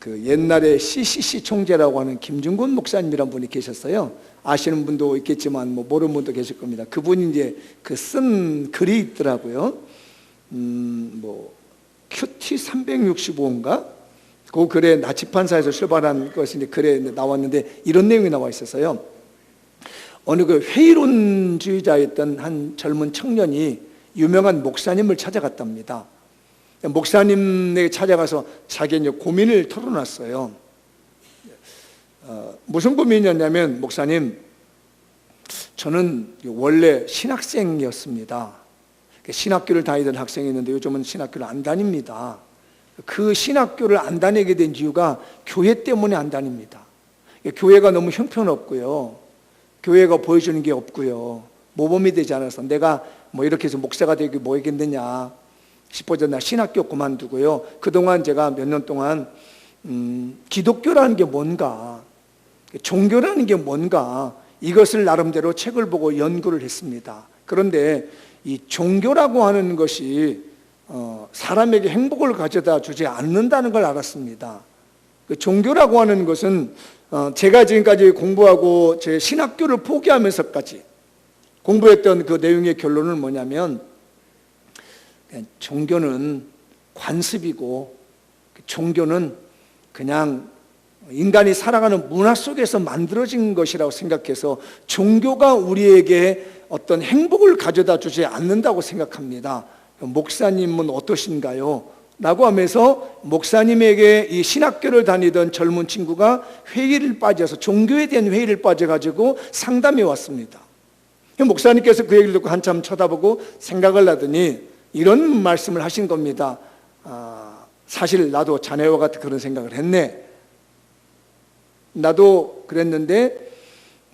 그 옛날에 CCC 총재라고 하는 김중곤 목사님이란 분이 계셨어요. 아시는 분도 있겠지만 뭐 모르는 분도 계실 겁니다. 그분이 이제 그 쓴 글이 있더라고요. 뭐 QT 365인가? 그 글에 나치판사에서 출발한 것이 이제 글에 나왔는데 이런 내용이 나와 있었어요. 어느 그 회의론주의자였던 한 젊은 청년이 유명한 목사님을 찾아갔답니다. 목사님에게 찾아가서 자기 이제 고민을 털어놨어요. 무슨 고민이었냐면, 목사님, 저는 원래 신학생이었습니다. 신학교를 다니던 학생이었는데 요즘은 신학교를 안 다닙니다. 그 신학교를 안 다니게 된 이유가 교회 때문에 안 다닙니다. 교회가 너무 형편없고요, 교회가 보여주는 게 없고요, 모범이 되지 않아서 내가 뭐 이렇게 해서 목사가 되기 뭐겠느냐 싶어서 나 신학교 그만두고요, 그동안 제가 몇 년 동안 기독교라는 게 뭔가, 종교라는 게 뭔가, 이것을 나름대로 책을 보고 연구를 했습니다. 그런데 이 종교라고 하는 것이 사람에게 행복을 가져다 주지 않는다는 걸 알았습니다. 그 종교라고 하는 것은 제가 지금까지 공부하고 제 신학교를 포기하면서까지 공부했던 그 내용의 결론은 뭐냐면, 종교는 관습이고 종교는 그냥 인간이 살아가는 문화 속에서 만들어진 것이라고 생각해서 종교가 우리에게 어떤 행복을 가져다 주지 않는다고 생각합니다. 목사님은 어떠신가요? 라고 하면서 목사님에게 이 신학교를 다니던 젊은 친구가 회의를 빠져서, 종교에 대한 회의를 빠져가지고 상담해 왔습니다. 목사님께서 그 얘기를 듣고 한참 쳐다보고 생각을 하더니 이런 말씀을 하신 겁니다. 사실 나도 자네와 같은 그런 생각을 했네. 나도 그랬는데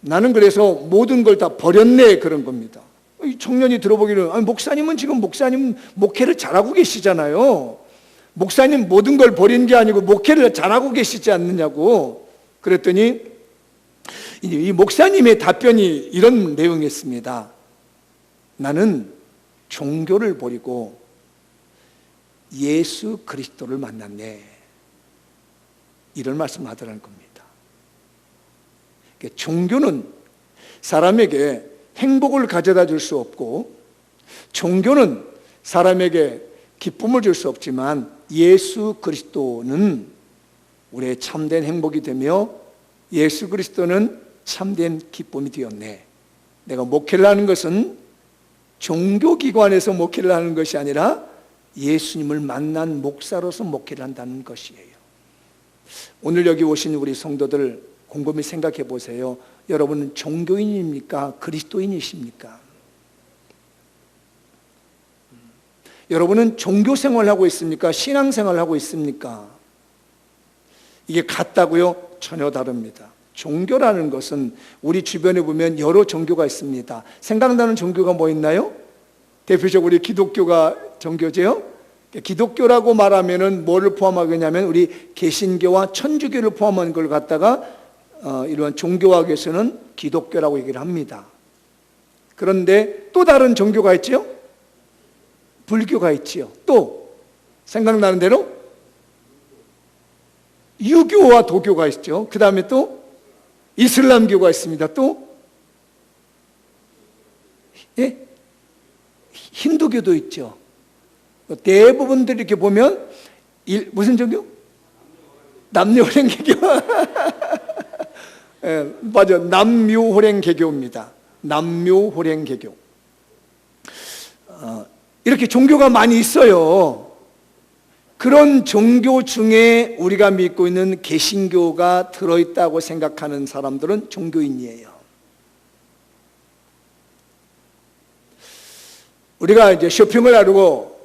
나는 그래서 모든 걸 다 버렸네, 그런 겁니다. 이 청년이 들어보기를, 아니, 목사님은 지금 목사님 목회를 잘하고 계시잖아요. 목사님 모든 걸 버린 게 아니고 목회를 잘하고 계시지 않느냐고. 그랬더니 이 목사님의 답변이 이런 내용이었습니다. 나는 종교를 버리고 예수 그리스도를 만났네. 이런 말씀을 하더라는 겁니다. 종교는 사람에게 행복을 가져다 줄 수 없고, 종교는 사람에게 기쁨을 줄 수 없지만 예수 그리스도는 우리의 참된 행복이 되며 예수 그리스도는 참된 기쁨이 되었네. 내가 목회를 하는 것은 종교기관에서 목회를 하는 것이 아니라 예수님을 만난 목사로서 목회를 한다는 것이에요. 오늘 여기 오신 우리 성도들 곰곰이 생각해 보세요. 여러분은 종교인입니까? 그리스도인이십니까? 여러분은 종교 생활을 하고 있습니까? 신앙 생활을 하고 있습니까? 이게 같다고요? 전혀 다릅니다. 종교라는 것은 우리 주변에 보면 여러 종교가 있습니다. 생각나는 종교가 뭐 있나요? 대표적으로 우리 기독교가 종교죠. 기독교라고 말하면은 뭐를 포함하겠냐면 우리 개신교와 천주교를 포함한 걸 갖다가 이러한 종교학에서는 기독교라고 얘기를 합니다. 그런데 또 다른 종교가 있죠? 불교가 있지요. 또 생각나는 대로 유교와 도교가 있죠. 그 다음에 또 이슬람교가 있습니다. 또 힌두교도 있죠. 대부분들 이렇게 보면 무슨 종교? 남묘호랭개교. 맞아, 남묘호랭개교입니다. 남묘호랭개교. 이렇게 종교가 많이 있어요. 그런 종교 중에 우리가 믿고 있는 개신교가 들어있다고 생각하는 사람들은 종교인이에요. 우리가 이제 쇼핑을 하려고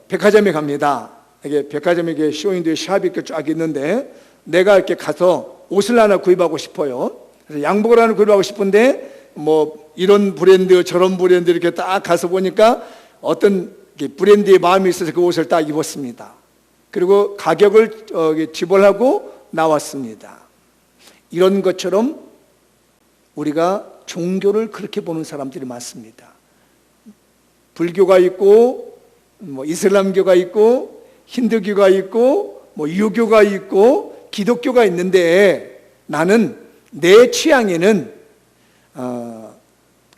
백화점에 갑니다. 이게 백화점에 이게 쇼윈도에 샵이 이렇게 쫙 있는데 내가 이렇게 가서 옷을 하나 구입하고 싶어요. 그래서 양복을 하나 구입하고 싶은데 뭐 이런 브랜드 저런 브랜드 이렇게 딱 가서 보니까 어떤 브랜드의 마음이 있어서 그 옷을 딱 입었습니다. 그리고 가격을 지불하고 나왔습니다. 이런 것처럼 우리가 종교를 그렇게 보는 사람들이 많습니다. 불교가 있고 뭐 이슬람교가 있고 힌두교가 있고 유교가 있고 기독교가 있는데 나는 내 취향에는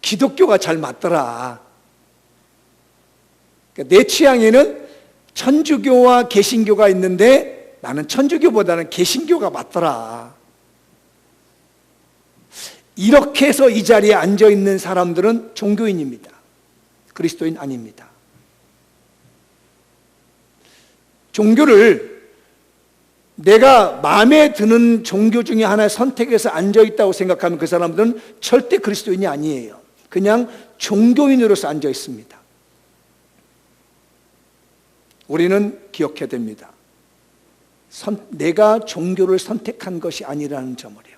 기독교가 잘 맞더라. 그러니까 내 취향에는 천주교와 개신교가 있는데 나는 천주교보다는 개신교가 맞더라. 이렇게 해서 이 자리에 앉아 있는 사람들은 종교인입니다. 그리스도인 아닙니다. 종교를 내가 마음에 드는 종교 중에 하나에 선택해서 앉아 있다고 생각하면 그 사람들은 절대 그리스도인이 아니에요. 그냥 종교인으로서 앉아 있습니다. 우리는 기억해야 됩니다. 내가 종교를 선택한 것이 아니라는 점을요.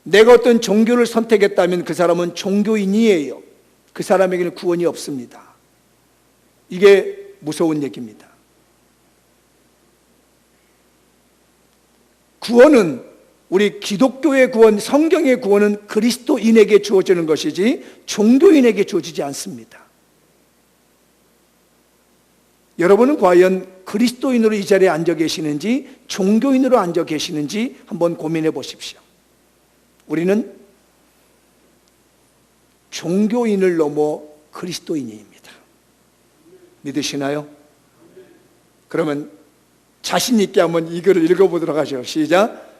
내가 어떤 종교를 선택했다면 그 사람은 종교인이에요. 그 사람에게는 구원이 없습니다. 이게 무서운 얘기입니다. 구원은, 우리 기독교의 구원, 성경의 구원은 그리스도인에게 주어지는 것이지 종교인에게 주어지지 않습니다. 여러분은 과연 그리스도인으로 이 자리에 앉아 계시는지 종교인으로 앉아 계시는지 한번 고민해 보십시오. 우리는 종교인을 넘어 그리스도인입니다. 믿으시나요? 그러면 자신 있게 한번 이 글을 읽어보도록 하죠. 시작.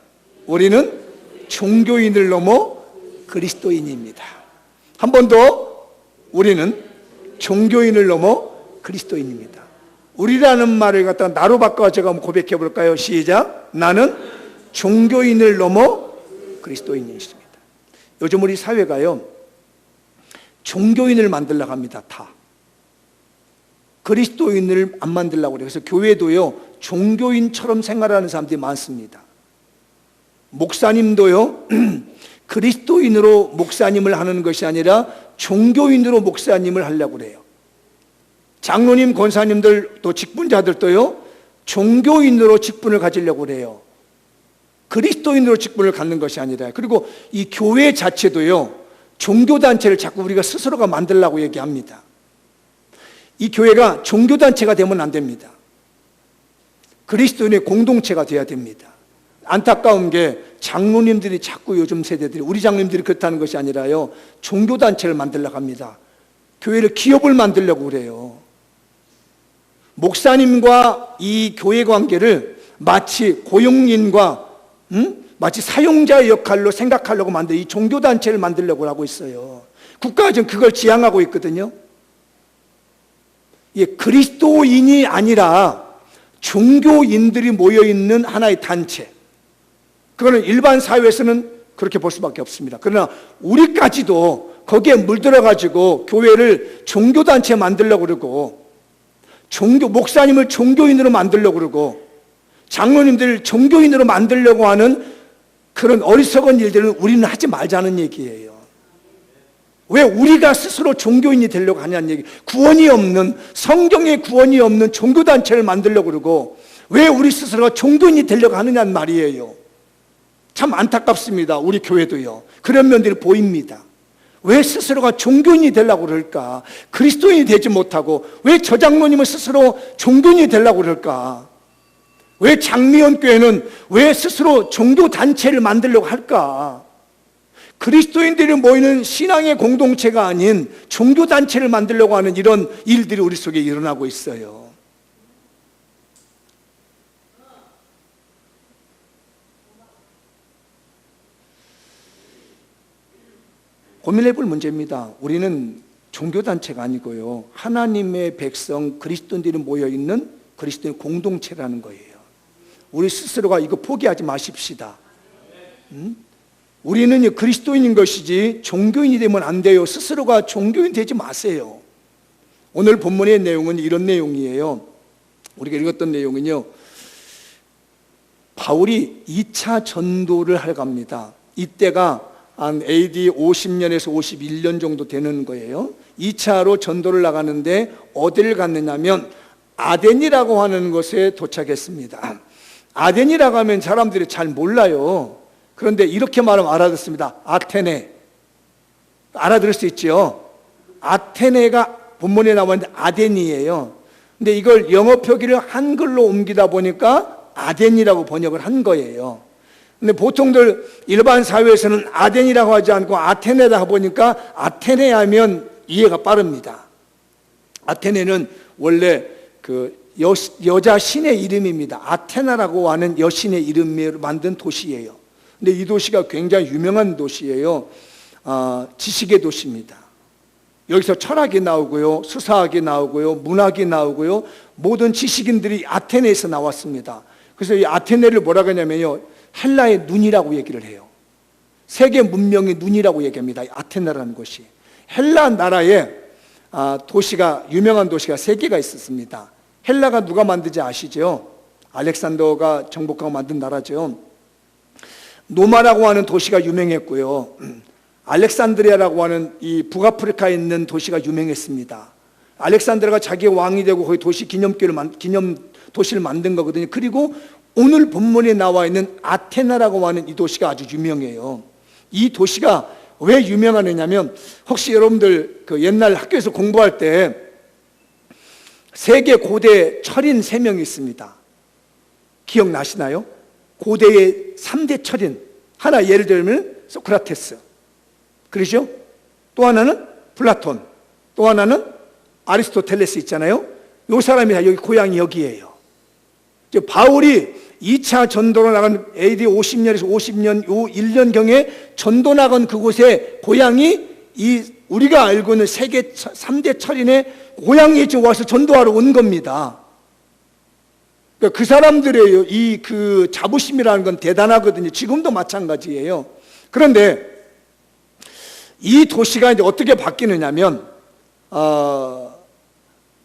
우리는 종교인을 넘어 그리스도인입니다. 한 번 더. 우리는 종교인을 넘어 그리스도인입니다. 우리라는 말을 갖다가 나로 바꿔서 한번 고백해 볼까요? 시작. 나는 종교인을 넘어 그리스도인이십니다. 요즘 우리 사회가요, 종교인을 만들려고 합니다. 다. 그리스도인을 안 만들려고 그래요. 그래서 교회도요, 종교인처럼 생활하는 사람들이 많습니다. 목사님도요, 그리스도인으로 목사님을 하는 것이 아니라 종교인으로 목사님을 하려고 그래요. 장로님, 권사님들, 또 직분자들도요, 종교인으로 직분을 가지려고 그래요. 그리스도인으로 직분을 갖는 것이 아니라. 그리고 이 교회 자체도요, 종교단체를 자꾸 우리가 스스로가 만들려고 얘기합니다. 이 교회가 종교단체가 되면 안 됩니다. 그리스도인의 공동체가 되어야 됩니다. 안타까운 게 장로님들이 자꾸 요즘 세대들이, 우리 장로님들이 그렇다는 것이 아니라요, 종교단체를 만들려고 합니다. 교회를 기업을 만들려고 그래요. 목사님과 이 교회 관계를 마치 고용인과 마치 사용자의 역할로 생각하려고 만든 이 종교단체를 만들려고 하고 있어요. 국가가 지금 그걸 지향하고 있거든요. 이게 그리스도인이 아니라 종교인들이 모여있는 하나의 단체. 그거는 일반 사회에서는 그렇게 볼 수밖에 없습니다. 그러나 우리까지도 거기에 물들어가지고 교회를 종교단체 만들려고 그러고, 목사님을 종교인으로 만들려고 그러고, 장로님들을 종교인으로 만들려고 하는 그런 어리석은 일들은 우리는 하지 말자는 얘기예요. 왜 우리가 스스로 종교인이 되려고 하냐는 얘기. 구원이 없는, 성경에 구원이 없는 종교단체를 만들려고 그러고, 왜 우리 스스로가 종교인이 되려고 하느냐는 말이에요. 참 안타깝습니다. 우리 교회도요, 그런 면들이 보입니다. 왜 스스로가 종교인이 되려고 그럴까? 그리스도인이 되지 못하고 왜 저장로님은 스스로 종교인이 되려고 그럴까? 왜 장미연 교회는 왜 스스로 종교단체를 만들려고 할까? 그리스도인들이 모이는 신앙의 공동체가 아닌 종교단체를 만들려고 하는 이런 일들이 우리 속에 일어나고 있어요. 고민해 볼 문제입니다. 우리는 종교단체가 아니고요, 하나님의 백성 그리스도인들이 모여있는 그리스도의 공동체라는 거예요. 우리 스스로가 이거 포기하지 마십시다. 우리는 그리스도인인 것이지 종교인이 되면 안 돼요. 스스로가 종교인 되지 마세요. 오늘 본문의 내용은 이런 내용이에요. 우리가 읽었던 내용은요, 바울이 2차 전도를 하러 갑니다. 이때가 한 AD 50년에서 51년 정도 되는 거예요. 2차로 전도를 나가는데 어디를 갔느냐면 아덴이라고 하는 곳에 도착했습니다. 아덴이라고 하면 사람들이 잘 몰라요. 그런데 이렇게 말하면 알아듣습니다. 아테네. 알아들을 수 있죠. 아테네가 본문에 나오는데 아덴이에요. 근데 이걸 영어 표기를 한글로 옮기다 보니까 아덴이라고 번역을 한 거예요. 근데 보통들 일반 사회에서는 아덴이라고 하지 않고 아테네다 보니까 아테네 하면 이해가 빠릅니다. 아테네는 원래 그 여자 신의 이름입니다. 아테나라고 하는 여신의 이름으로 만든 도시예요. 근데 이 도시가 굉장히 유명한 도시예요. 지식의 도시입니다. 여기서 철학이 나오고요, 수사학이 나오고요, 문학이 나오고요, 모든 지식인들이 아테네에서 나왔습니다. 그래서 이 아테네를 뭐라고 하냐면요, 헬라의 눈이라고 얘기를 해요. 세계 문명의 눈이라고 얘기합니다. 아테네라는 곳이. 헬라 나라에 도시가, 유명한 도시가 3개가 있었습니다. 헬라가 누가 만든지 아시죠? 알렉산더가 정복하고 만든 나라죠. 노마라고 하는 도시가 유명했고요, 알렉산드리아라고 하는 이 북아프리카에 있는 도시가 유명했습니다. 알렉산드리아가 자기 왕이 되고 거기 도시 기념 도시를 만든 거거든요. 그리고 오늘 본문에 나와 있는 아테나라고 하는 이 도시가 아주 유명해요. 이 도시가 왜 유명하냐면, 혹시 여러분들 그 옛날 학교에서 공부할 때 세계 고대 철인 3명이 있습니다. 기억나시나요? 고대의 3대 철인. 하나 예를 들면 소크라테스, 그러죠? 또 하나는 플라톤, 또 하나는 아리스토텔레스 있잖아요. 이 사람이 다 여기 고향이 여기예요. 바울이 2차 전도로 나간 AD 50년에서 50년 요 1년경에 전도 나간 그곳에 고향이 우리가 알고 있는 세계 3대 철인의 고향에 와서 전도하러 온 겁니다. 그러니까 그 사람들의 그 자부심이라는 건 대단하거든요. 지금도 마찬가지예요. 그런데 이 도시가 이제 어떻게 바뀌느냐면,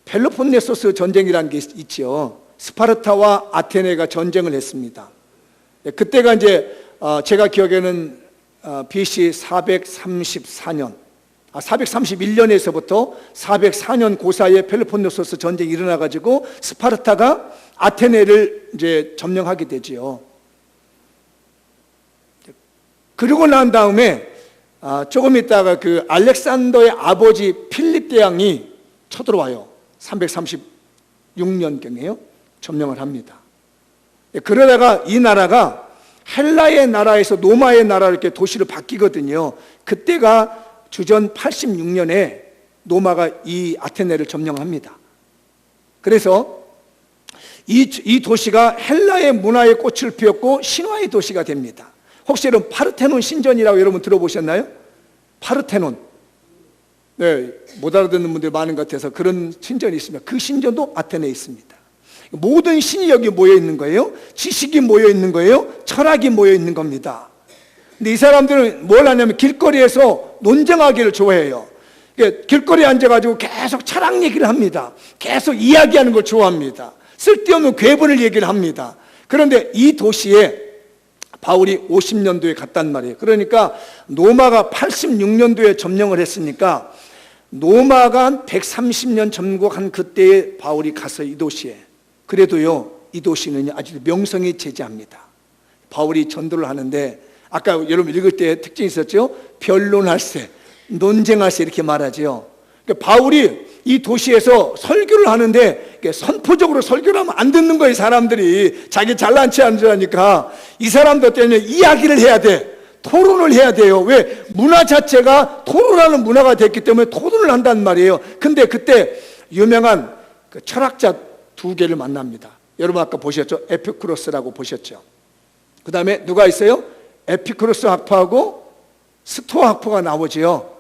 펠로폰네소스 전쟁이라는 게 있죠. 스파르타와 아테네가 전쟁을 했습니다. 그때가 이제 제가 기억에는 BC 434년, 431년에서부터 404년 그 사이에 펠로폰네소스 전쟁이 일어나가지고 스파르타가 아테네를 이제 점령하게 되지요. 그러고 난 다음에 조금 있다가 그 알렉산더의 아버지 필립 대왕이 쳐들어와요. 336년경에요. 점령을 합니다. 그러다가 이 나라가 헬라의 나라에서 노마의 나라로 이렇게 도시로 바뀌거든요. 그때가 주전 86년에 노마가 이 아테네를 점령합니다. 그래서 이 도시가 헬라의 문화의 꽃을 피웠고 신화의 도시가 됩니다. 혹시 여러분 파르테논 신전이라고 여러분 들어보셨나요? 파르테논. 네, 못 알아듣는 분들이 많은 것 같아서 그런 신전이 있습니다. 그 신전도 아테네에 있습니다. 모든 신이 여기 모여 있는 거예요. 지식이 모여 있는 거예요. 철학이 모여 있는 겁니다. 근데 이 사람들은 뭘 하냐면 길거리에서 논쟁하기를 좋아해요. 길거리에 앉아가지고 계속 철학 얘기를 합니다. 계속 이야기하는 걸 좋아합니다. 쓸데없는 괴분을 얘기를 합니다. 그런데 이 도시에 바울이 50년도에 갔단 말이에요. 그러니까 노마가 86년도에 점령을 했으니까 노마가 130년 점국한 그때에 바울이 가서 이 도시에, 그래도요 이 도시는 아주 명성이 제지합니다. 바울이 전도를 하는데 아까 여러분 읽을 때 특징이 있었죠? 변론할 새, 논쟁할 새 이렇게 말하죠. 그러니까 바울이 이 도시에서 설교를 하는데 선포적으로 설교를 하면 안 듣는 거예요. 사람들이 자기 잘난 체 안 하니까 이 사람들 때문에 이야기를 해야 돼. 토론을 해야 돼요. 왜? 문화 자체가 토론하는 문화가 됐기 때문에 토론을 한단 말이에요. 근데 그때 유명한 그 철학자 2개를 만납니다. 여러분 아까 보셨죠? 에피쿠로스라고 보셨죠? 그 다음에 누가 있어요? 에피쿠로스 학파하고 스토아 학파가 나오지요.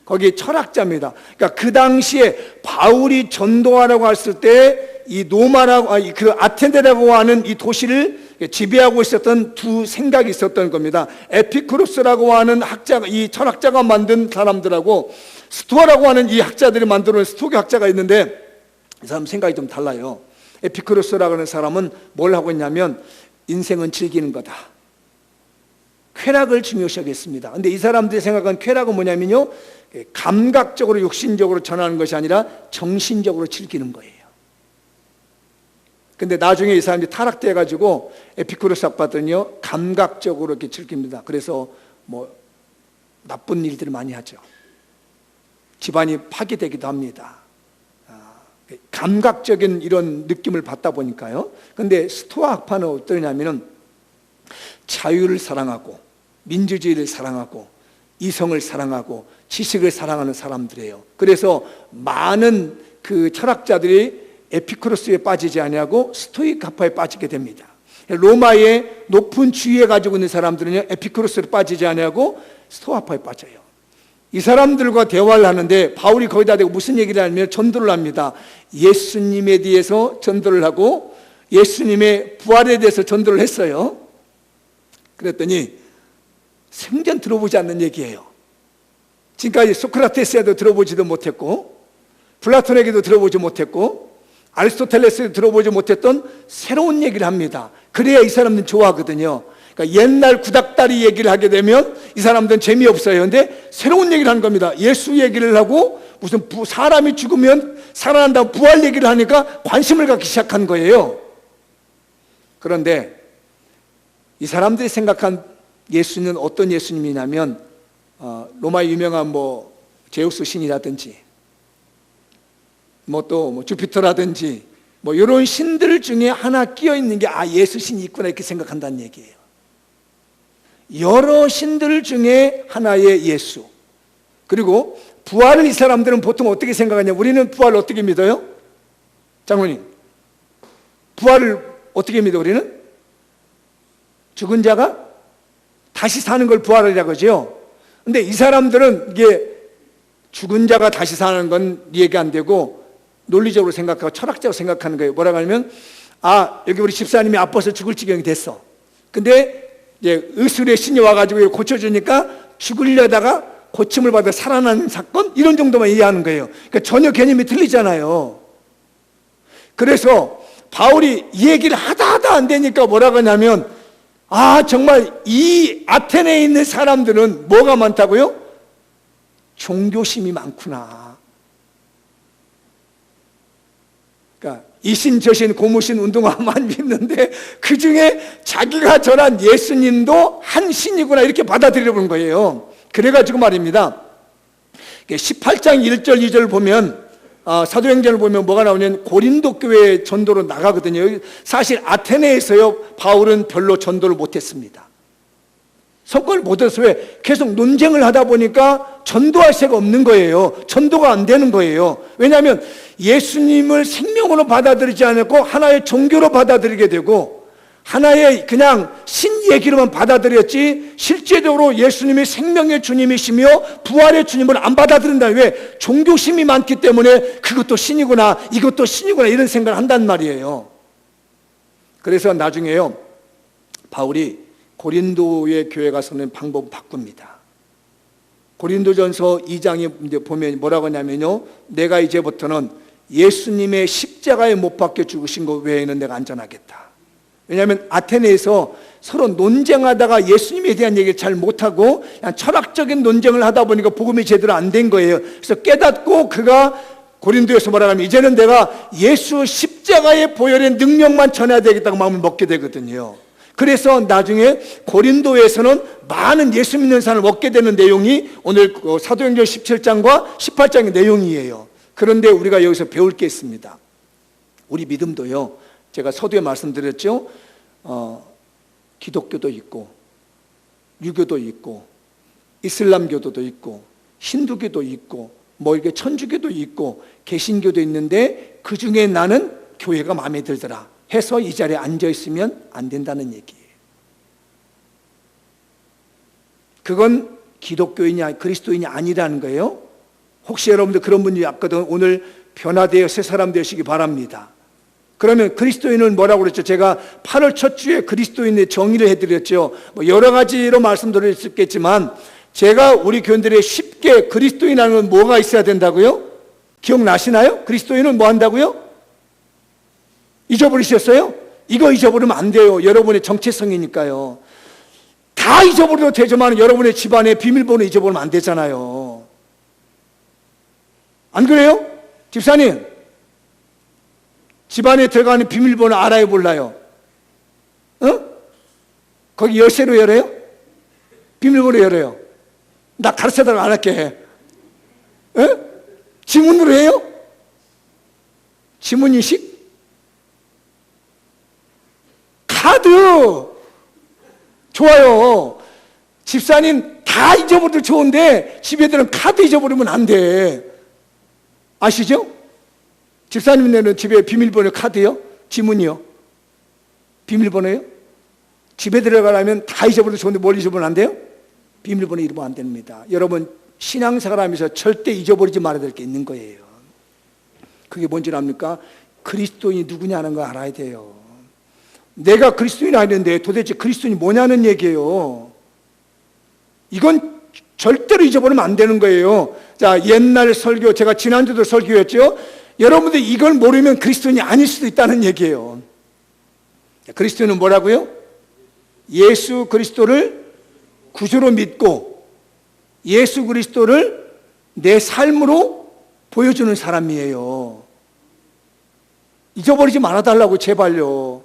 거기 철학자입니다. 그러니까 그 당시에 바울이 전도하라고 했을 때 이 노마라고, 그 아테네라고 하는 이 도시를 지배하고 있었던 2 생각이 있었던 겁니다. 에피쿠로스라고 하는 학자가, 이 철학자가 만든 사람들하고 스토아라고 하는 이 학자들이 만들어낸 스토아 학자가 있는데 이 사람 생각이 좀 달라요. 에피쿠로스라고 하는 사람은 뭘 하고 있냐면 인생은 즐기는 거다. 쾌락을 중요시하겠습니다. 근데 이 사람들이 생각한 쾌락은 뭐냐면요, 감각적으로 육신적으로 전하는 것이 아니라 정신적으로 즐기는 거예요. 근데 나중에 이 사람들이 타락돼가지고 에피쿠로스 학파들은요 감각적으로 이렇게 즐깁니다. 그래서 뭐 나쁜 일들을 많이 하죠. 집안이 파괴되기도 합니다. 감각적인 이런 느낌을 받다 보니까요. 근데 스토아 학파는 어떠냐면은 자유를 사랑하고 민주주의를 사랑하고 이성을 사랑하고 지식을 사랑하는 사람들이에요. 그래서 많은 그 철학자들이 에피쿠로스에 빠지지 아니하고 스토익 학파에 빠지게 됩니다. 로마의 높은 지위에 가지고 있는 사람들은요, 에피쿠로스로 빠지지 아니하고 스토아 학파에 빠져요. 이 사람들과 대화를 하는데 바울이 거기다 대고 무슨 얘기를 하냐면 전도를 합니다. 예수님에 대해서 전도를 하고 예수님의 부활에 대해서 전도를 했어요. 그랬더니 생전 들어보지 않는 얘기예요. 지금까지 소크라테스에도 들어보지도 못했고 플라톤에게도 들어보지 못했고 아리스토텔레스에도 들어보지 못했던 새로운 얘기를 합니다. 그래야 이 사람들은 좋아하거든요. 그러니까 옛날 구닥다리 얘기를 하게 되면 이 사람들은 재미없어요. 근데 새로운 얘기를 하는 겁니다. 예수 얘기를 하고 무슨 사람이 죽으면 살아난다고 부활 얘기를 하니까 관심을 갖기 시작한 거예요. 그런데 이 사람들이 생각한 예수님은 어떤 예수님이냐면 로마의 유명한 제우스 신이라든지 또 주피터라든지 이런 신들 중에 하나 끼어 있는 게 예수 신이 있구나 이렇게 생각한다는 얘기예요. 여러 신들 중에 하나의 예수. 그리고 부활을 이 사람들은 보통 어떻게 생각하냐? 우리는 부활을 어떻게 믿어요? 장로님, 부활을 어떻게 믿어 우리는? 죽은 자가 다시 사는 걸 부활이라고 하죠. 근데 이 사람들은 이게 죽은 자가 다시 사는 건 이해가 안 되고 논리적으로 생각하고 철학적으로 생각하는 거예요. 뭐라고 하냐면 여기 우리 집사님이 아파서 죽을 지경이 됐어. 근데 이제 의술의 신이 와가지고 고쳐주니까 죽으려다가 고침을 받아 살아난 사건? 이런 정도만 이해하는 거예요. 그러니까 전혀 개념이 틀리잖아요. 그래서 바울이 이 얘기를 하다 안 되니까 뭐라고 하냐면 정말 이 아테네에 있는 사람들은 뭐가 많다고요? 종교심이 많구나. 그러니까 이신 저신 고무신 운동화만 믿는데 그 중에 자기가 전한 예수님도 한 신이구나 이렇게 받아들여보는 거예요. 그래가지고 말입니다. 18장 1절 2절 보면 사도행전을 보면 뭐가 나오냐면 고린도 교회 전도로 나가거든요. 사실 아테네에서요 바울은 별로 전도를 못했습니다. 성과를 못 얻어서 왜? 계속 논쟁을 하다 보니까 전도할 새가 없는 거예요. 전도가 안 되는 거예요. 왜냐하면 예수님을 생명으로 받아들이지 않고 하나의 종교로 받아들이게 되고 하나의 그냥 신 얘기로만 받아들였지 실제적으로 예수님이 생명의 주님이시며 부활의 주님을 안 받아들인다. 왜? 종교심이 많기 때문에 그것도 신이구나 이것도 신이구나 이런 생각을 한단 말이에요. 그래서 나중에요 바울이 고린도의 교회 가서는 방법을 바꿉니다. 고린도전서 2장에 이제 보면 뭐라고 하냐면요 내가 이제부터는 예수님의 십자가에 못 박혀 죽으신 것 외에는 내가 안전하겠다. 왜냐하면 아테네에서 서로 논쟁하다가 예수님에 대한 얘기를 잘 못하고 그냥 철학적인 논쟁을 하다 보니까 복음이 제대로 안 된 거예요. 그래서 깨닫고 그가 고린도에서 뭐라고 하면 이제는 내가 예수 십자가의 보혈의 능력만 전해야 되겠다고 마음을 먹게 되거든요. 그래서 나중에 고린도에서는 많은 예수 믿는 사람을 얻게 되는 내용이 오늘 사도행전 17장과 18장의 내용이에요. 그런데 우리가 여기서 배울 게 있습니다. 우리 믿음도요 제가 서두에 말씀드렸죠. 기독교도 있고 유교도 있고 이슬람교도도 있고 힌두교도 있고 이렇게 천주교도 있고 개신교도 있는데 그중에 나는 교회가 마음에 들더라 해서 이 자리에 앉아 있으면 안 된다는 얘기예요. 그건 기독교인이 그리스도인이 아니라는 거예요. 혹시 여러분들 그런 분이 왔거든 오늘 변화되어 새 사람 되시기 바랍니다. 그러면 그리스도인은 뭐라고 그랬죠? 제가 8월 첫 주에 그리스도인의 정의를 해드렸죠. 여러 가지로 말씀드릴 수 있겠지만 제가 우리 교인들의 쉽게 그리스도인이라는 건 뭐가 있어야 된다고요? 기억나시나요? 그리스도인은 뭐 한다고요? 잊어버리셨어요? 이거 잊어버리면 안 돼요. 여러분의 정체성이니까요. 다 잊어버려도 되지만 여러분의 집안의 비밀번호 잊어버리면 안 되잖아요. 안 그래요? 집사님 집안에 들어가는 비밀번호 알아요 몰라요? 거기 열쇠로 열어요? 비밀번호 열어요? 나 가르쳐달라고 안 할게. 지문으로 해요? 지문인식? 카드! 좋아요. 집사님 다 잊어버려도 좋은데 집애들은 카드 잊어버리면 안 돼. 아시죠? 집사님 내는 집에 비밀번호 카드요? 지문이요? 비밀번호요? 집에 들어가려면 다 잊어버려도 좋은데 뭘 잊어버리면 안 돼요? 비밀번호 잃으면 안 됩니다. 여러분 신앙생활 하면서 절대 잊어버리지 말아야 될 게 있는 거예요. 그게 뭔지 압니까? 그리스도인이 누구냐는 거 알아야 돼요. 내가 그리스도인 아닌데 도대체 그리스도인이 뭐냐는 얘기예요. 이건 절대로 잊어버리면 안 되는 거예요. 자, 옛날 설교, 제가 지난주도 설교했죠. 여러분들 이걸 모르면 그리스도인이 아닐 수도 있다는 얘기예요. 그리스도인은 뭐라고요? 예수 그리스도를 구주로 믿고 예수 그리스도를 내 삶으로 보여주는 사람이에요. 잊어버리지 말아달라고 제발요.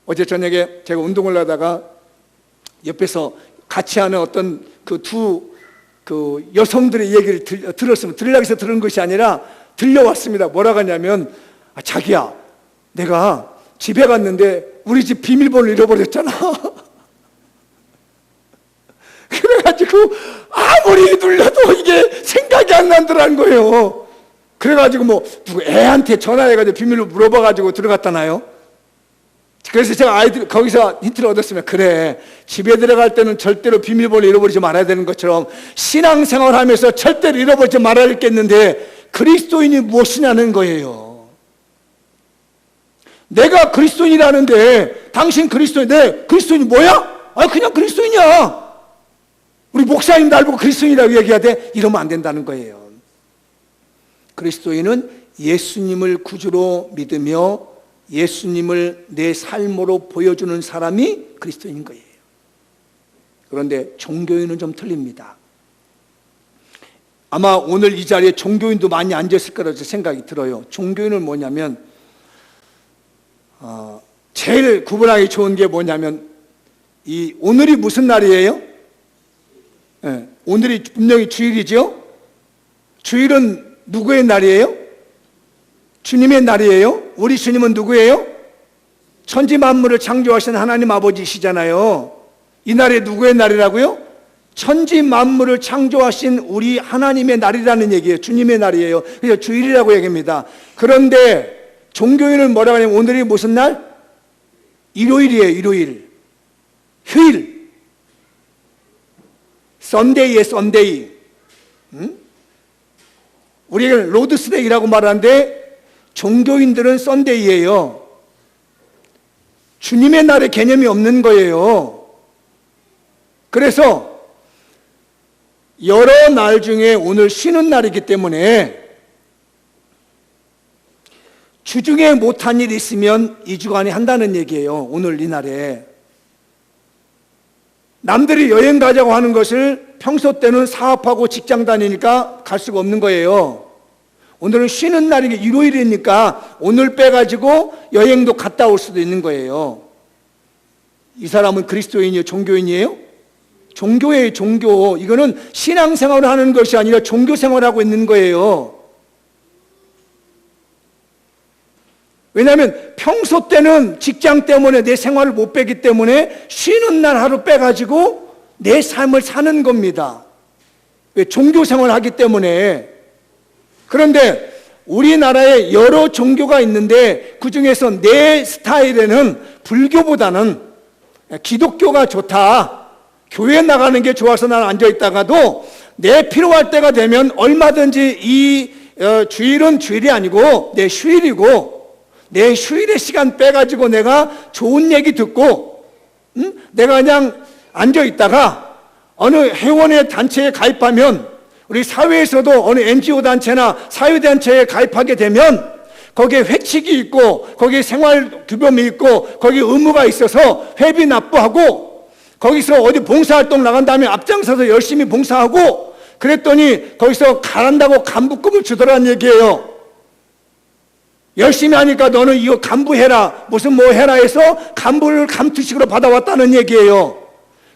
어제 저녁에 제가 운동을 하다가 옆에서 같이 하는 어떤 그 여성들의 얘기를 들었으면 들으려고 해서 들은 것이 아니라 들려왔습니다. 뭐라고 하냐면, 자기야, 내가 집에 갔는데 우리 집 비밀번호를 잃어버렸잖아. 그래가지고 아무리 눌러도 이게 생각이 안 난다는 거예요. 그래가지고 누구 애한테 전화해가지고 비밀로 물어봐가지고 들어갔다나요? 그래서 제가 아이들 거기서 힌트를 얻었으면, 그래, 집에 들어갈 때는 절대로 비밀번호 잃어버리지 말아야 되는 것처럼 신앙생활 하면서 절대로 잃어버리지 말아야 겠는데 그리스도인이 무엇이냐는 거예요. 내가 그리스도인이라는데 당신 그리스도인, 내 그리스도인이 뭐야? 그냥 그리스도인이야. 우리 목사님 날 보고 그리스도인이라고 얘기해야 돼? 이러면 안 된다는 거예요. 그리스도인은 예수님을 구주로 믿으며 예수님을 내 삶으로 보여주는 사람이 그리스도인인 거예요. 그런데 종교인은 좀 틀립니다. 아마 오늘 이 자리에 종교인도 많이 앉았을 거라고 생각이 들어요. 종교인은 뭐냐면 제일 구분하기 좋은 게 뭐냐면, 오늘이 무슨 날이에요? 네, 오늘이 분명히 주일이죠? 주일은 누구의 날이에요? 주님의 날이에요. 우리 주님은 누구예요? 천지 만물을 창조하신 하나님 아버지시잖아요. 이 날이 누구의 날이라고요? 천지 만물을 창조하신 우리 하나님의 날이라는 얘기예요. 주님의 날이에요. 그래서 주일이라고 얘기합니다. 그런데 종교인은 뭐라고 하냐면, 오늘이 무슨 날? 일요일이에요. 일요일. 휴일. 썬데이에 썬데이. 우리가 로드스데이라고 말하는데 종교인들은 썬데이예요. 주님의 날의 개념이 없는 거예요. 그래서 여러 날 중에 오늘 쉬는 날이기 때문에 주중에 못한 일이 있으면 2주간에 한다는 얘기예요. 오늘 이 날에. 남들이 여행 가자고 하는 것을 평소 때는 사업하고 직장 다니니까 갈 수가 없는 거예요. 오늘은 쉬는 날이니 일요일이니까 오늘 빼가지고 여행도 갔다 올 수도 있는 거예요. 이 사람은 그리스도인이에요? 종교인이에요? 종교예요, 종교. 이거는 신앙생활을 하는 것이 아니라 종교생활을 하고 있는 거예요. 왜냐하면 평소 때는 직장 때문에 내 생활을 못 빼기 때문에 쉬는 날 하루 빼가지고 내 삶을 사는 겁니다. 왜? 종교생활을 하기 때문에. 그런데 우리나라에 여러 종교가 있는데 그 중에서 내 스타일에는 불교보다는 기독교가 좋다. 교회 나가는 게 좋아서 나는 앉아있다가도 내 필요할 때가 되면 얼마든지 이 주일은 주일이 아니고 내 휴일이고 내 휴일의 시간 빼가지고 내가 좋은 얘기 듣고 내가 그냥 앉아있다가 어느 회원의 단체에 가입하면 우리 사회에서도 어느 NGO 단체나 사회단체에 가입하게 되면 거기에 회칙이 있고 거기에 생활 규범이 있고 거기에 의무가 있어서 회비 납부하고 거기서 어디 봉사활동 나간 다음에 앞장서서 열심히 봉사하고 그랬더니 거기서 가란다고 간부금을 주더라는 얘기예요. 열심히 하니까 너는 이거 간부해라 무슨 뭐 해라 해서 간부를 감투식으로 받아왔다는 얘기예요.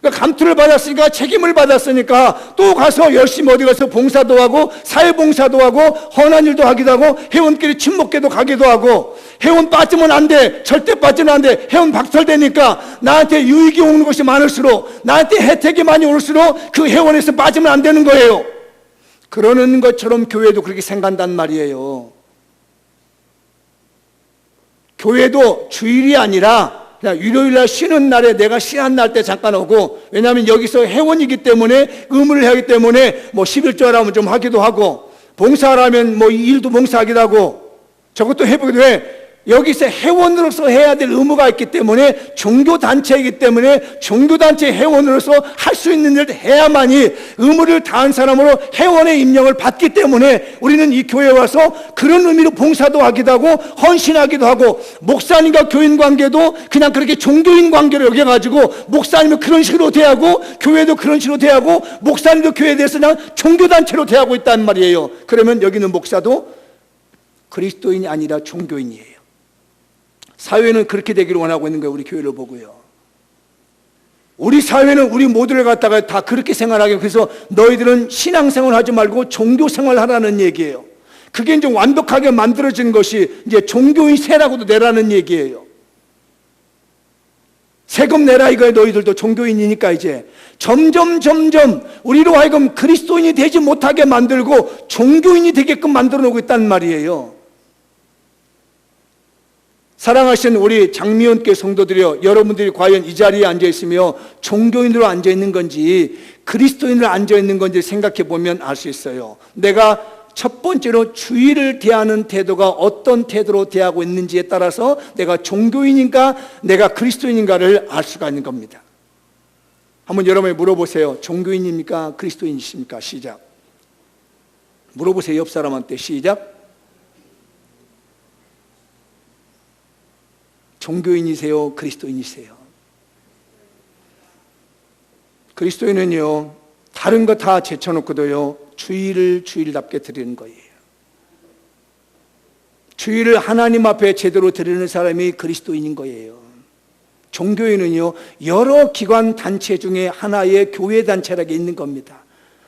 감투를 받았으니까, 책임을 받았으니까 또 가서 열심히 어디 가서 봉사도 하고 사회봉사도 하고 헌한 일도 하기도 하고 회원끼리 친목회도 가기도 하고, 회원 빠지면 안 돼, 절대 빠지면 안 돼, 회원 박탈되니까 나한테 유익이 오는 것이 많을수록, 나한테 혜택이 많이 올수록 그 회원에서 빠지면 안 되는 거예요. 그러는 것처럼 교회도 그렇게 생각한단 말이에요. 교회도 주일이 아니라 그냥 일요일날 쉬는 날에 내가 시한 날 때 잠깐 오고, 왜냐하면 여기서 회원이기 때문에 의무를 하기 때문에 뭐 11조라면 좀 하기도 하고, 봉사하라면 뭐 일도 봉사하기도 하고, 저것도 해보기도 해. 여기서 회원으로서 해야 될 의무가 있기 때문에, 종교단체이기 때문에 종교단체 회원으로서 할 수 있는 일을 해야만이 의무를 다한 사람으로 회원의 임명을 받기 때문에, 우리는 이 교회에 와서 그런 의미로 봉사도 하기도 하고 헌신하기도 하고, 목사님과 교인 관계도 그냥 그렇게 종교인 관계로 여겨가지고 목사님은 그런 식으로 대하고 교회도 그런 식으로 대하고 목사님도 교회에 대해서 그냥 종교단체로 대하고 있단 말이에요. 그러면 여기는 목사도 그리스도인이 아니라 종교인이에요. 사회는 그렇게 되기를 원하고 있는 거예요. 우리 교회를 보고요. 우리 사회는 우리 모두를 갖다가 다 그렇게 생활하게, 그래서 너희들은 신앙생활 하지 말고 종교생활 하라는 얘기예요. 그게 이제 완벽하게 만들어진 것이 이제 종교인 세라고도 내라는 얘기예요. 세금 내라 이거예요. 너희들도 종교인이니까. 이제 점점 우리로 하여금 그리스도인이 되지 못하게 만들고 종교인이 되게끔 만들어 놓고 있단 말이에요. 사랑하신 우리 장미원교회 성도들이여, 여러분들이 과연 이 자리에 앉아있으며 종교인으로 앉아있는 건지 그리스도인으로 앉아있는 건지 생각해 보면 알 수 있어요. 내가 첫 번째로 주의를 대하는 태도가 어떤 태도로 대하고 있는지에 따라서 내가 종교인인가 내가 그리스도인인가를 알 수가 있는 겁니다. 한번 여러분이 물어보세요. 종교인입니까? 그리스도인이십니까? 시작. 물어보세요. 옆 사람한테. 시작. 종교인이세요? 그리스도인이세요? 그리스도인은요, 다른 거 다 제쳐놓고도요, 주일을 주일답게 드리는 거예요. 주일을 하나님 앞에 제대로 드리는 사람이 그리스도인인 거예요. 종교인은요, 여러 기관 단체 중에 하나의 교회 단체라고 있는 겁니다.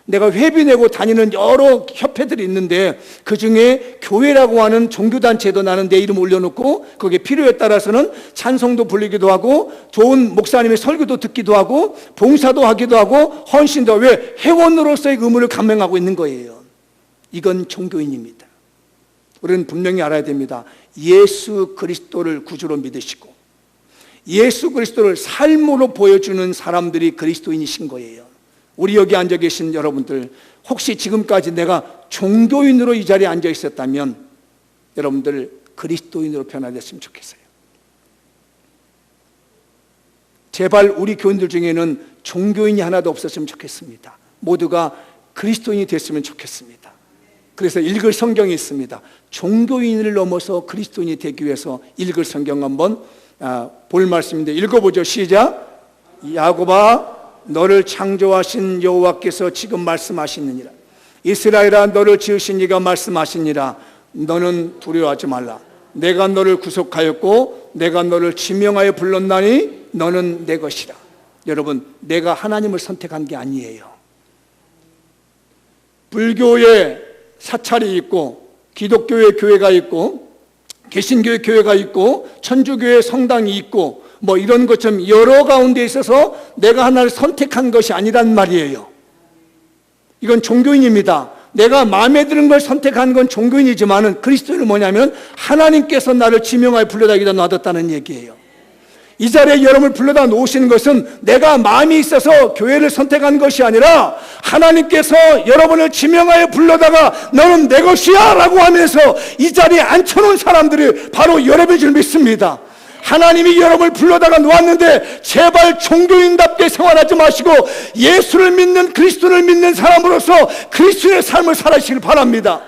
내가 회비 내고 다니는 여러 협회들이 있는데 그 중에 교회라고 하는 종교단체도 나는 내 이름 올려놓고 거기에 필요에 따라서는 찬송도 불리기도 하고 좋은 목사님의 설교도 듣기도 하고 봉사도 하기도 하고 헌신도, 왜? 회원으로서의 의무를 감행하고 있는 거예요. 이건 종교인입니다. 우리는 분명히 알아야 됩니다. 예수 그리스도를 구주로 믿으시고 예수 그리스도를 삶으로 보여주는 사람들이 그리스도인이신 거예요. 우리 여기 앉아 계신 여러분들, 혹시 지금까지 내가 종교인으로 이 자리에 앉아 있었다면 여러분들 그리스도인으로 변화됐으면 좋겠어요. 제발 우리 교인들 중에는 종교인이 하나도 없었으면 좋겠습니다. 모두가 그리스도인이 됐으면 좋겠습니다. 그래서 읽을 성경이 있습니다. 종교인을 넘어서 그리스도인이 되기 위해서 읽을 성경 한번 볼 말씀인데 읽어보죠. 시작. 야곱아, 너를 창조하신 여호와께서 지금 말씀하시느니라. 이스라엘아, 너를 지으신 이가 말씀하시니라. 너는 두려워하지 말라. 내가 너를 구속하였고 내가 너를 지명하여 불렀나니 너는 내 것이라. 여러분, 내가 하나님을 선택한 게 아니에요. 불교에 사찰이 있고 기독교의 교회가 있고 개신교의 교회가 있고 천주교의 성당이 있고 뭐 이런 것처럼 여러 가운데 있어서 내가 하나를 선택한 것이 아니란 말이에요. 이건 종교인입니다. 내가 마음에 드는 걸 선택한 건 종교인이지만은 그리스도인은 뭐냐면 하나님께서 나를 지명하여 불러다 여기다 놔뒀다는 얘기예요. 이 자리에 여러분을 불러다 놓으시는 것은 내가 마음이 있어서 교회를 선택한 것이 아니라 하나님께서 여러분을 지명하여 불러다가 너는 내 것이야 라고 하면서 이 자리에 앉혀놓은 사람들이 바로 여러분인 줄 믿습니다. 하나님이 여러분을 불러다가 놓았는데 제발 종교인답게 생활하지 마시고 예수를 믿는, 그리스도를 믿는 사람으로서 그리스도의 삶을 살아시길 바랍니다.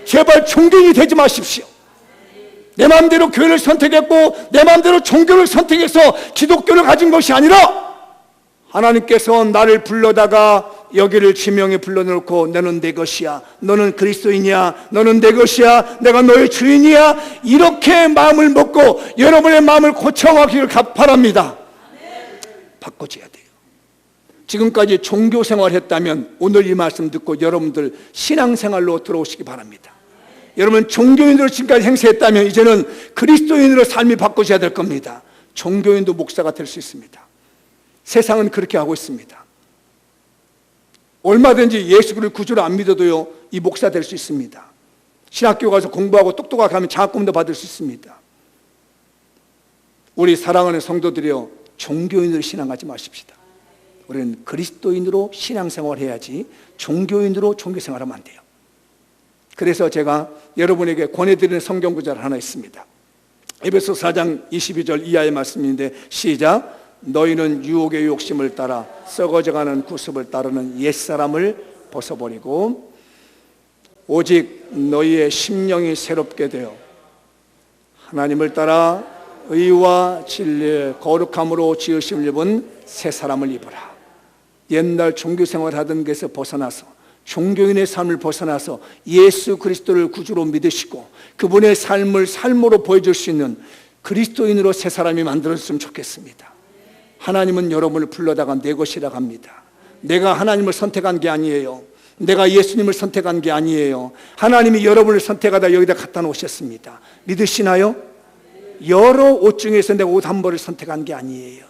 제발 종교인이 되지 마십시오. 내 마음대로 교회를 선택했고 내 마음대로 종교를 선택해서 기독교를 가진 것이 아니라 하나님께서 나를 불러다가 여기를 지명해 불러놓고 너는 내 것이야, 너는 그리스도인이야, 너는 내 것이야, 내가 너의 주인이야, 이렇게 마음을 먹고 여러분의 마음을 고쳐가기를 바랍니다. 바꿔줘야 돼요. 지금까지 종교 생활했다면 오늘 이 말씀 듣고 여러분들 신앙생활로 들어오시기 바랍니다. 여러분 종교인으로 지금까지 행세했다면 이제는 그리스도인으로 삶이 바꿔져야 될 겁니다. 종교인도 목사가 될 수 있습니다. 세상은 그렇게 하고 있습니다. 얼마든지 예수를 구주로 안 믿어도요, 이 목사 될 수 있습니다. 신학교 가서 공부하고 똑똑하게 하면 장학금도 받을 수 있습니다. 우리 사랑하는 성도들이여, 종교인으로 신앙하지 마십시다. 우리는 그리스도인으로 신앙생활을 해야지 종교인으로 종교생활하면 안 돼요. 그래서 제가 여러분에게 권해드리는 성경 구절 하나 있습니다. 에베소서 4장 22절 이하의 말씀인데, 시작. 너희는 유혹의 욕심을 따라 썩어져가는 구습을 따르는 옛사람을 벗어버리고 오직 너희의 심령이 새롭게 되어 하나님을 따라 의와 진리의 거룩함으로 지으심을 입은 새 사람을 입으라. 옛날 종교생활 하던 것에서 벗어나서 종교인의 삶을 벗어나서 예수 그리스도를 구주로 믿으시고 그분의 삶을 삶으로 보여줄 수 있는 그리스도인으로 새 사람이 만들어졌으면 좋겠습니다. 하나님은 여러분을 불러다가 내 것이라고 합니다. 내가 하나님을 선택한 게 아니에요. 내가 예수님을 선택한 게 아니에요. 하나님이 여러분을 선택하다 여기다 갖다 놓으셨습니다. 믿으시나요? 여러 옷 중에서 내가 옷 한 벌을 선택한 게 아니에요.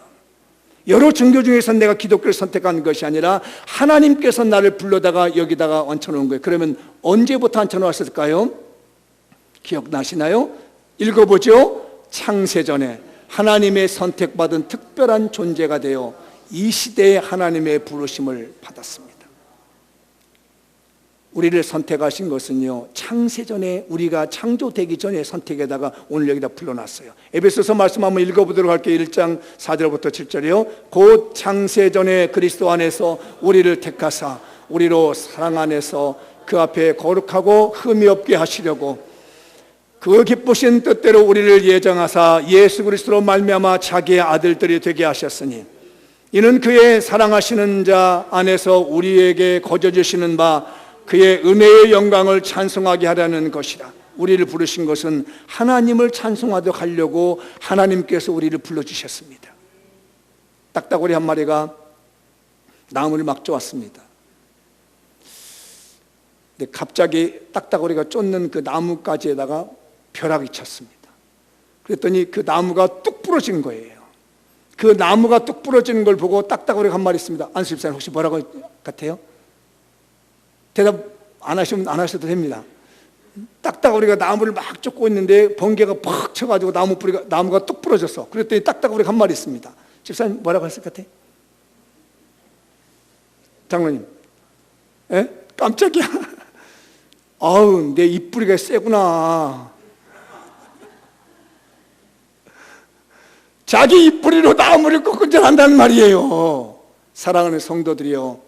여러 종교 중에서 내가 기독교를 선택한 것이 아니라 하나님께서 나를 불러다가 여기다가 얹혀놓은 거예요. 그러면 언제부터 얹혀놓았을까요? 기억나시나요? 읽어보죠. 창세전에 하나님의 선택받은 특별한 존재가 되어 이 시대에 하나님의 부르심을 받았습니다. 우리를 선택하신 것은요, 창세전에 우리가 창조되기 전에 선택에다가 오늘 여기다 불러놨어요. 에베소서 말씀 한번 읽어보도록 할게요. 1장 4절부터 7절이요. 곧 창세전에 그리스도 안에서 우리를 택하사 우리로 사랑 안에서 그 앞에 거룩하고 흠이 없게 하시려고 그 기쁘신 뜻대로 우리를 예정하사 예수 그리스도로 말미암아 자기의 아들들이 되게 하셨으니 이는 그의 사랑하시는 자 안에서 우리에게 거저 주시는 바 그의 은혜의 영광을 찬송하게 하려는 것이라. 우리를 부르신 것은 하나님을 찬송하도록 하려고 하나님께서 우리를 불러주셨습니다. 딱따구리 한 마리가 나무를 막 쪼았습니다. 근데 갑자기 딱따구리가 쫓는 그 나무가지에다가 벼락이 쳤습니다. 그랬더니 그 나무가 뚝 부러진 거예요. 그 나무가 뚝 부러지는 걸 보고 딱따구리가 한 마리 있습니다. 안수 집사님 혹시 뭐라고 같아요? 대답 안 하시면 안 하셔도 됩니다. 딱따구리가 나무를 막 쫓고 있는데 번개가 팍 쳐가지고 나무가 뚝 부러졌어. 그랬더니 딱따구리가 한 마리 있습니다. 집사님 뭐라고 했을 것 같아? 장로님, 에? 깜짝이야. 아우, 내 입뿌리가 세구나. 자기 입뿌리로 나무를 꺾은질한다는 말이에요. 사랑하는 성도들이요,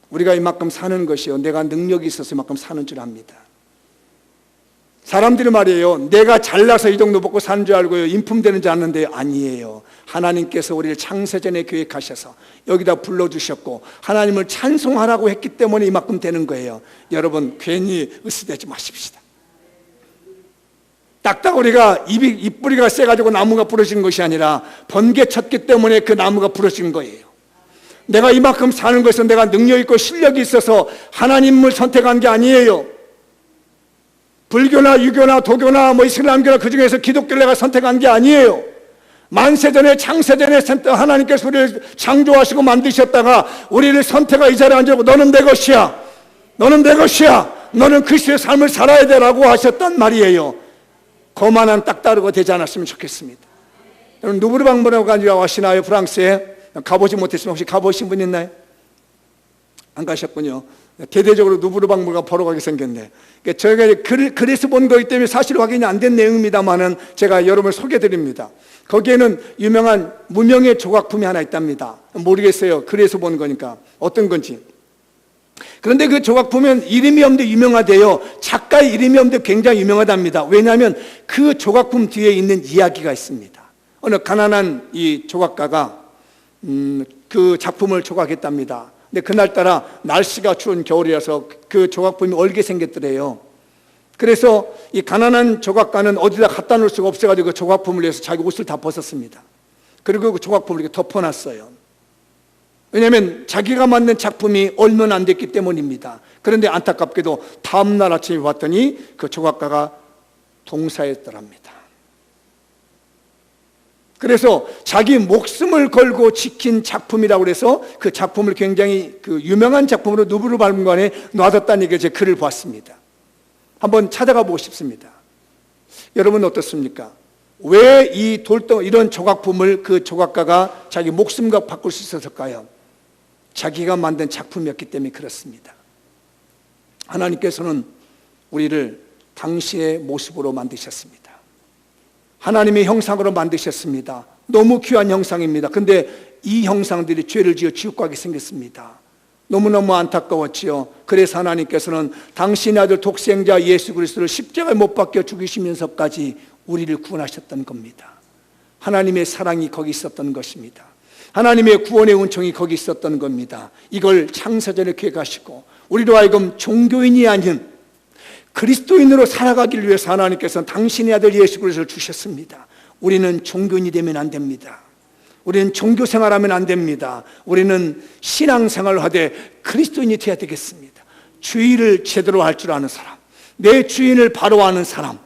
우리가 이만큼 사는 것이요, 내가 능력이 있어서 이만큼 사는 줄 압니다. 사람들이 말이에요, 내가 잘나서 이 정도 먹고 사는 줄 알고요, 인품되는 줄 아는데 아니에요. 하나님께서 우리를 창세전에 계획하셔서 여기다 불러주셨고 하나님을 찬송하라고 했기 때문에 이만큼 되는 거예요. 여러분 괜히 으스대지 마십시다. 딱따구리가 입뿌리가 세가지고 나무가 부러진 것이 아니라 번개 쳤기 때문에 그 나무가 부러진 거예요. 내가 이만큼 사는 것은 내가 능력 있고 실력이 있어서 하나님을 선택한 게 아니에요. 불교나 유교나 도교나 이슬람교나 그 중에서 기독교를 내가 선택한 게 아니에요. 만세전에 창세전에 하나님께서 우리를 창조하시고 만드셨다가 우리를 선택하 이 자리에 앉으고 너는 내 것이야, 너는 내 것이야, 너는 그리스도의 삶을 살아야 되라고 하셨단 말이에요. 거만한 딱따구리가 되지 않았으면 좋겠습니다. 여러분 누브르 박물관에 가시나요? 프랑스에 가보지 못했으면 혹시 가보신 분 있나요? 안 가셨군요. 대대적으로 누브르 박물관 보러 가게 생겼네. 저희가 그래서 본 거기 때문에 사실 확인이 안 된 내용입니다만은 제가 여러분을 소개드립니다. 거기에는 유명한 무명의 조각품이 하나 있답니다. 모르겠어요. 그래서 본 거니까 어떤 건지. 그런데 그 조각품은 이름이 없는데 유명하대요. 작가의 이름이 없는데 굉장히 유명하답니다. 왜냐하면 그 조각품 뒤에 있는 이야기가 있습니다. 어느 가난한 이 조각가가 그 작품을 조각했답니다. 근데 그날따라 날씨가 추운 겨울이라서 그 조각품이 얼게 생겼더래요. 그래서 이 가난한 조각가는 어디다 갖다 놓을 수가 없어가지고 그 조각품을 위해서 자기 옷을 다 벗었습니다. 그리고 그 조각품을 이렇게 덮어놨어요. 왜냐하면 자기가 만든 작품이 얼마 안 됐기 때문입니다. 그런데 안타깝게도 다음날 아침에 봤더니 그 조각가가 동사했더랍니다. 그래서 자기 목숨을 걸고 지킨 작품이라고 해서 그 작품을 굉장히 그 유명한 작품으로 누브르 박물관에 놔뒀다는 얘기를 제가 글을 봤습니다. 한번 찾아가 보고 싶습니다. 여러분 어떻습니까? 왜 이 돌덩 이런 조각품을 그 조각가가 자기 목숨과 바꿀 수 있었을까요? 자기가 만든 작품이었기 때문에 그렇습니다. 하나님께서는 우리를 당신의 모습으로 만드셨습니다. 하나님의 형상으로 만드셨습니다. 너무 귀한 형상입니다. 근데 이 형상들이 죄를 지어 지옥 가게 생겼습니다. 너무너무 안타까웠지요. 그래서 하나님께서는 당신의 아들 독생자 예수 그리스도를 십자가에 못 박혀 죽이시면서까지 우리를 구원하셨던 겁니다. 하나님의 사랑이 거기 있었던 것입니다. 하나님의 구원의 은총이 거기 있었던 겁니다. 이걸 창세전에 계획하시고 우리로 하여금 종교인이 아닌 그리스도인으로 살아가기를 위해서 하나님께서는 당신의 아들 예수 그리스도를 주셨습니다. 우리는 종교인이 되면 안 됩니다. 우리는 종교 생활하면 안 됩니다. 우리는 신앙생활을 하되 그리스도인이 되어야 되겠습니다. 주의를 제대로 할 줄 아는 사람, 내 주인을 바로 아는 사람,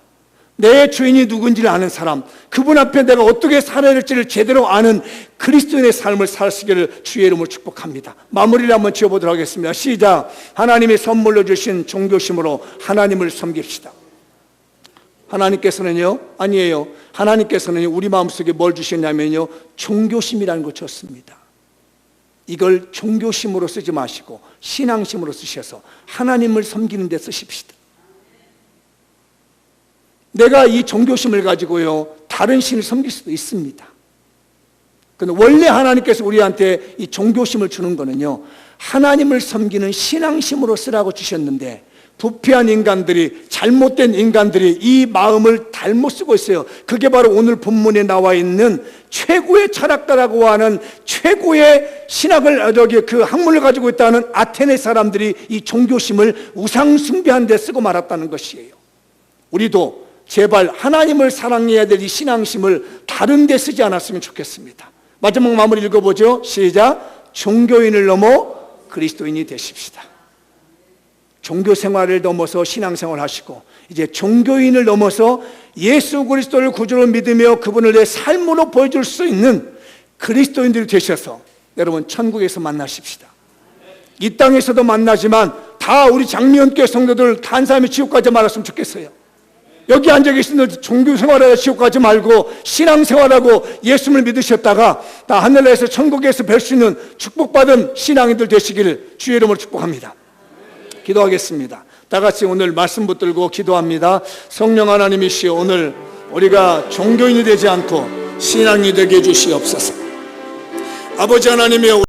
내 주인이 누군지를 아는 사람, 그분 앞에 내가 어떻게 살아야 할지를 제대로 아는 그리스도인의 삶을 사시기를 주의 이름으로 축복합니다. 마무리를 한번 지어보도록 하겠습니다. 시작. 하나님이 선물로 주신 종교심으로 하나님을 섬깁시다. 하나님께서는요, 아니에요. 하나님께서는 우리 마음속에 뭘 주셨냐면요, 종교심이라는 걸 줬습니다. 이걸 종교심으로 쓰지 마시고 신앙심으로 쓰셔서 하나님을 섬기는 데 쓰십시다. 내가 이 종교심을 가지고요 다른 신을 섬길 수도 있습니다. 그런데 원래 하나님께서 우리한테 이 종교심을 주는 거는요, 하나님을 섬기는 신앙심으로 쓰라고 주셨는데 부패한 인간들이, 잘못된 인간들이 이 마음을 잘못 쓰고 있어요. 그게 바로 오늘 본문에 나와 있는 최고의 철학가라고 하는 최고의 신학을, 그 학문을 가지고 있다는 아테네 사람들이 이 종교심을 우상 숭배하는 데 쓰고 말았다는 것이에요. 우리도 제발 하나님을 사랑해야 될 이 신앙심을 다른 데 쓰지 않았으면 좋겠습니다. 마지막 마무리 읽어보죠. 시작. 종교인을 넘어 그리스도인이 되십시다. 종교 생활을 넘어서 신앙생활을 하시고 이제 종교인을 넘어서 예수 그리스도를 구주로 믿으며 그분을 내 삶으로 보여줄 수 있는 그리스도인들이 되셔서 여러분 천국에서 만나십시다. 이 땅에서도 만나지만 다 우리 장미연교회 성도들 한 사람이 지옥 가지 말았으면 좋겠어요. 여기 앉아 계신 분들 종교 생활하다 지옥 가지 말고 신앙생활하고 예수를 믿으셨다가 다 하늘나라에서 천국에서 뵐 수 있는 축복받은 신앙인들 되시기를 주의 이름으로 축복합니다. 기도하겠습니다. 다 같이 오늘 말씀 붙들고 기도합니다. 성령 하나님이시여, 오늘 우리가 종교인이 되지 않고 신앙이 되게 해주시옵소서. 아버지 하나님의